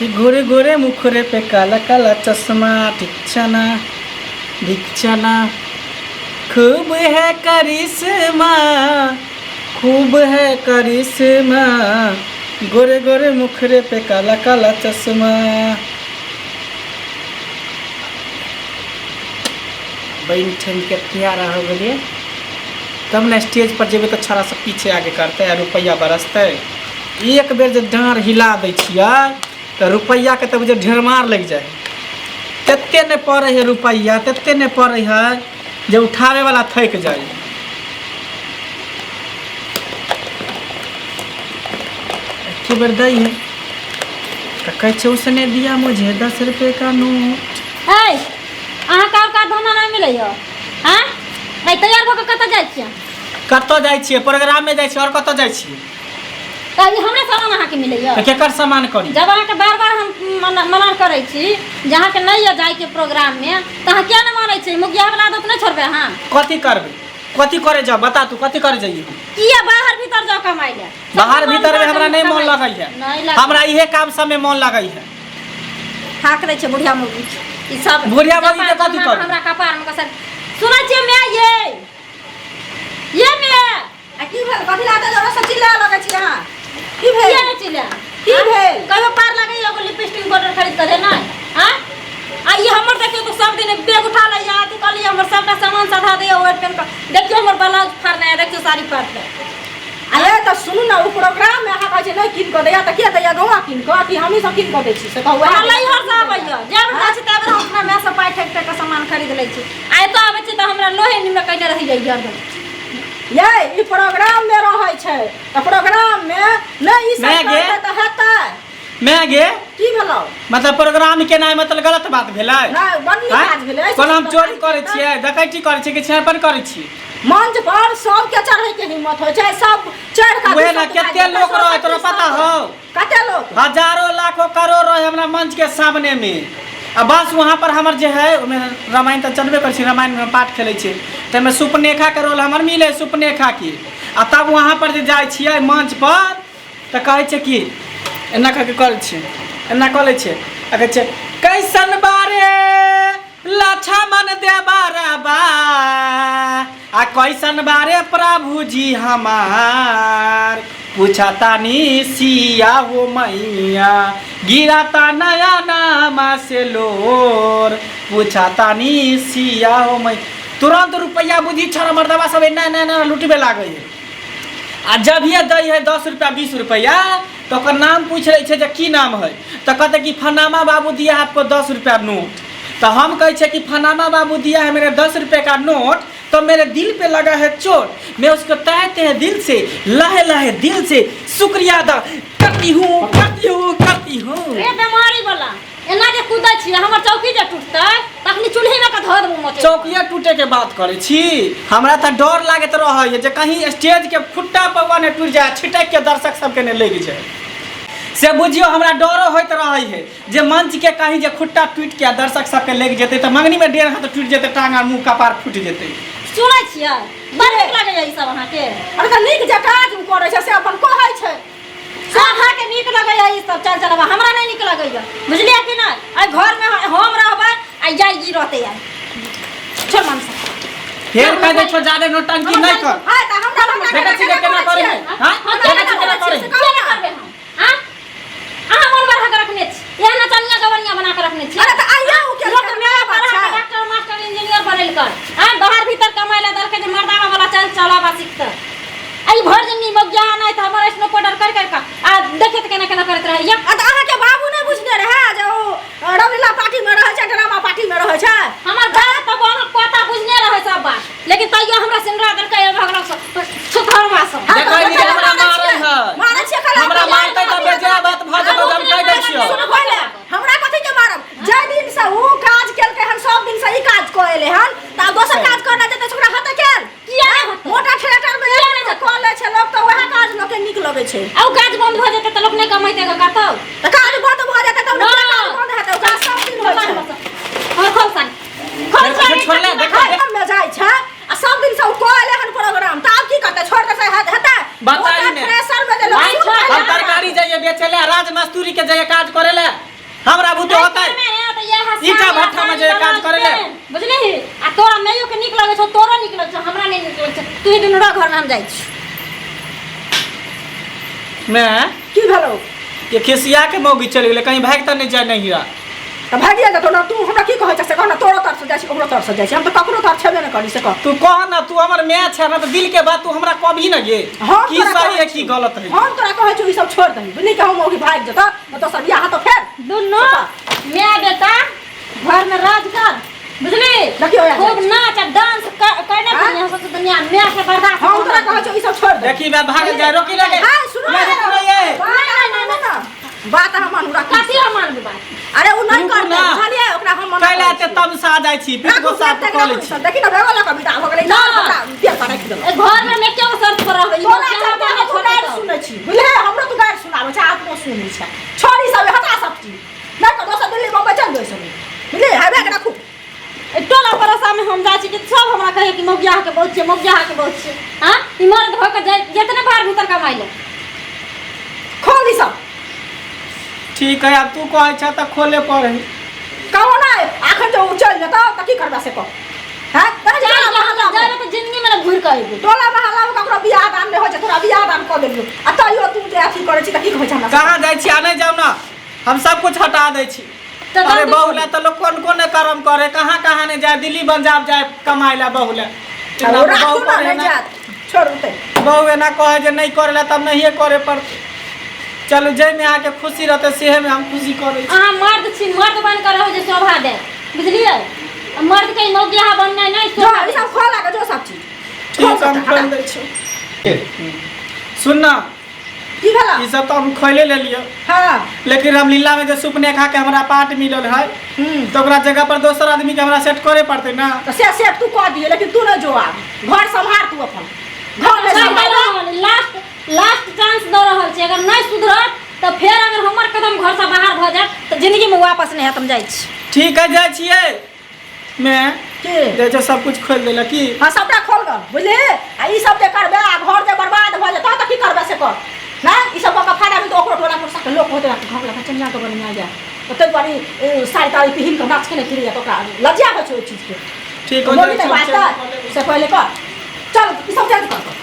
गोरे गोरे मुखरे पे काला काला चश्मा टिकचना दिखचना खूब है करिश्मा खूब है करिश्मा गोरे गोरे मुखरे पे काला काला चश्मा। बहन ठन के प्यारा हो गए तब ना स्टेज पर जेबे तो छड़ा सब पीछे आगे करते है रुपया बरसते एक बेर जो डाँड़ हिला दै छियै तो रुपया के तब जो ढेर मार लग जाए तत्ते नहीं पड़े है रुपया तत्ते नहीं पड़े है जो उठावे वाला थक जाए। एक बार दी है तो कहे उसने दिया मुझे 10 रुपये का नोट। अहाँ का धंधा नहीं मिले हाँ तैयार होकर कत जाए कत जाए प्रोग्राम में जाए और कत जाए हमरे सामान अहाँ के मिले केकर सामान करी जब अहाँ के बार बार हम मना करे जहाँ के नहीं है जाए के प्रोग्राम में तो अहाँ क्या न माने छी मुखिया वाला आदत नहीं छोड़बे। हाँ कथी करबे कथी करे जाओ बता तू कथी करे जाइए किया बाहर भीतर जाओ कमाई ले बाहर भीतर में हमरा नहीं मन लगई है हमरा इहे काम सब में मन लगई है। ठाक रहे छे बुढ़िया मुगी ई सब बुढ़िया मुगी के कथी कर हमरा कपार में कसर सुनै छियै मैं ये मैं आ की भेल कथी लाते जरा सब चिल्ला लगे छी। हां की भेल ये चिल्ला की भेल कहियो पार लगे एगो लिपस्टिक पाउडर खरीद करे ना। हां आ ये हमर देखियो तो सब दिन बैग उठा ले या तो कहली हमर सबका सामान साधा दे और पेन का देखियो हमर ब्लाउज फाड़ना है देखियो साड़ी फाड़ना आये तो सुनु ना उ प्रोग्राम में अहाँ कहै छै नहीं किन क दैया त के दैया गवा किन क कि हम ही सब किन क दै छी से कहू अहाँ लई हर सब आइयो जब जा छी तब हम अपना मैं सब पाई ठेक ठेक के सामान खरीद लै छी आय तो आबै छी त हमरा लोहे निमे कइने रहि जाई जर्द ये ई प्रोग्राम में रहै छै त प्रोग्राम में नहीं ई सब करते त हेतै मैं गे की भेलौ मतलब प्रोग्राम के नाम मतलब गलत बात भेलै नहीं बढ़िया काज भेलै कोन हम चोरी करे छियै डकैती करे छियै कि छेपन करे छियै मंच पर सब के चढ़े के हिम्मत होय छै सब चढ़ का वे ना केते लोग रहे तोरा पता हो कते लोग हजारों लाखों करोड़ रहे हमरा मंच के सामने में अब बस वहाँ पर हमर जे है रामायण तो चलबे कर छी रामायण में पाठ खेले छी त में सुपनेखा के रोल हमर मिले सुपनेखा की आ तब वहाँ पर जे जाय छियै मंच पर त कहै छै कि एना के कर छी एना कले छै आ कहै छै कैसन बारे लाछा मन दे बारबा आ कैसन बारे प्रभु जी हमार पूछता नी सिया हो मैया गिराता नया नामा से लोर पूछता नी सिया हो मैया तुरंत रुपया बुझी छोड़ मर्दबा सब एना लुटबे लागे है आ जब ये दै है 10 रुपया 20 रुपया तो ओकर नाम पूछ रहे छे जे की नाम है तो कहते कि फनामा बाबू दिया आपको 10 रुपया नोट तो हम कहे छे कि फनामा बाबू दिया है मेरे 10 रुपये का नोट तो मेरे दिल पे लगा है चोट मैं उसको तहते हैं दिल से लहे लहे दिल से शुक्रिया अदा करती हूँ ए बीमारी वाला एना जे कूदै छी हमर चौकी जे टूटतै तखनी चूल्ही में का धर मचे चौकिया टूटे के बात करे छी हमरा त डर लागत रहे है जे कहीं स्टेज के फुट्टा पवा ने टूट जाए छिटक के दर्शक सब के ने लग जाए से बुझियो हमरा डरो होइत रहे है जे मंच के कहीं जे खुट्टा टूट के दर्शक सब के लग जेते त मंगनी में डेढ़ हाथ टूट जेते टांग और मुंह कपार फूट जेते सुनै छियै बड़ नीक लागे ई सब अहाँ के अरे त नीक जे काज करे छै से अपन कहै छै से अहाँ के नीक लगे ई सब चल चलबा हमरा नहीं नीक लगे बुझलिए कि ना आ घर में हम रहबै आ जाई जी रहते यार छोड़ मन से फेर कह दे छो ज्यादा नोटंकी नहीं कर हां त हमरा देखै छी केना करे हां देखै छी केना करे केना करबे हम हां अहाँ मन बढ़ा के रखने छी एहन चनिया गवनिया बना के रखने छी अरे त आइया उ के लोक में डॉक्टर मास्टर इंजीनियर बनल कर हां बाहर भीतर कमाई ला दरके जे मर्दाना वाला चल चलावा सीखत आई भर जिंदगी में ज्ञान है त हमर स्नो पाउडर कर आ देखे त केना केना करत रहे या त अहाँ के बाबू नै बुझने रहे जे ओ रविला पार्टी में रहे छै ड्रामा पार्टी में रहे छै हमर बाप त कोनो पता बुझने रहे सब बात लेकिन तइयो हमरा सिंदरा दल के भगला सुथर मास देखै नी हमरा मारै है मारै छै कला हमरा मारतै त बेजा बात भ जेतौ हम कह दै छियो सुन पहिले हमरा कथि के मारब जे दिन से उ काज केलकै हन सब दिन से ई काज कएले हन त दोसर काज करना जेतै ओकरा हते केल किया मोटा थिएटर में कॉले छै लोग त वह काज लोग के नीक लगे छै आ उ काज बंद भ जेतै त लोग नै कमाइते ग करतौ त काज बंद भ जेतै त काज बंद हेतै काज सब दिन होय छै और खोल छोड़ ले देखा में जाय छै आ सब दिन से उ कॉले हन प्रोग्राम त अब की करतै छोड़ दे हेतै बताई ने प्रेशर में जे लोग हम तरकारी जाइए बेचे ले राज मजदूरी के जाइए काज करे ले हमरा बुते होता है ईटा भट्ठा में जे काज करे ले बुझली आ तोरा मेयो के निक लगे छौ तोरो निक लगे छौ हमरा नहीं निक लगे छौ तू दुनु रो घर में हम जाई छी मैं की भेलो ये खिसिया के मौगी चल गेले कहीं भाग त नहीं जाय नहीं रहा त भागिया त तोरा तू हमरा की कहै छ से कहना तोरो तरफ से जाय छी ओकरो तरफ से जाय छी हम त ककरो तरफ छेबे न करी से कह तू कह ना तू हमर मैं छ ना तो दिल के बात तू हमरा कभी न गे हाँ, की तोरा सही है कहै की छी। गलत है हम तोरा कहै छी ई सब छोड़ दही बुझली के हम मौगी भाग जता न तो सब बियाह तो फेर दुनु मैं बेटा घर में राज कर बुझली देखियो यार खूब नाच आ डांस करने हाँ? दुनिया से दुनिया मैं के बर्दाश्त हम तोरा कहै छी ई सब छोड़ दे देखी मैं भाग जाए रोकी लगे हां सुनो ये देखो ये ना बात हम अनुरा काती हम मान बात अरे उ नहीं रुकू कर ना। बुझलिए ओकरा हम मना कैला ते तमसा जाय छी पिट को साफ कर ले छी देखि न बेवा लगा बिटा हो गेलै ना। हमरा पेट पर राखि दे ए घर में मैं क्यों सर्च कर रहबै तोरा चलते हम तो गाइड सुनै छी बुझले हमरो तो गाइड सुनाबै छै आपनो सुनै छै छोरी सब हटा सब चीज नहीं तो दोसर दिल्ली बम्बई चल जाय सब बुझले हावे के राखू टोला परसा में हम जाय छी कि सब हमरा कहे कि मौगिया के बहुत छै मौगिया के बहुत छै हां ई मर्द हो के जितने बाहर भीतर कमाई ले खोल दी सब ठीक है अब तू कहै छ त खोले पड़े कहो ना आखन जो चल जता त की करबा से को हां जाय जाबे तो जिंदगी में घुर के आइबो टोला महल्ला में ककरो बियाह दान में हो छै तोरा बियाह दान क देलियो आ तइयो तू जे अथी करे छी त की कहै छ हमरा कहां जाय छी आ नहीं जाऊ ना हम सब कुछ हटा दे छी तो अरे दादी बहुला तो लोग कौन कौन कर्म करे कहां कहां ने जाए दिल्ली पंजाब जाए कमाइला बहुला और राखू ना नहीं जात छोड़ उते बहु ना कहे जे नहीं करेला तब नहीं करे पर चलो जय में आके खुशी रहते सेहे में हम खुशी करे छी। अहाँ मर्द छी मर्द बन कर रहो जे शोभा दे बुझलिए मर्द के मौगिया बनना नहीं जो शोभा ई दे। सब खोला के जो सब चीज ठीक हम खोल दे छी सुन ना की भेला ई सब तो हम खोले ले लियो हां लेकिन हम लीला में जो सुपने खा के हमरा पार्ट मिलल है तो ओकरा जगह पर दोसर आदमी के हमरा सेट करे पड़ते ना तो से तू कह दिए लेकिन तू न जो आ घर संभाल तू अपन घर में संभाल लास्ट चांस दो रहल छै अगर नहीं सुधरत तो फिर अगर हमर कदम घर से बाहर भ जात तो जिंदगी में वापस नहीं हतम जाय छी ठीक है जाय छिए मैं के दे जो सब कुछ खोल देला की हां सबटा खोल ग बुझले आ ई सब जे करबे आ घर जे बर्बाद भ जेत त की करबे से कर ना ई सब का फायदा भी तो ओकरो टोला पर सब लोग होते घर लगा चनिया के बनिया जा तो तई बारी साड़ी ताड़ी पहिन के नाच खेले फिर तो का लज्जा हो छै ओ चीज के ठीक हो बोली जाए बात से पहले कर चल ई सब जल्दी कर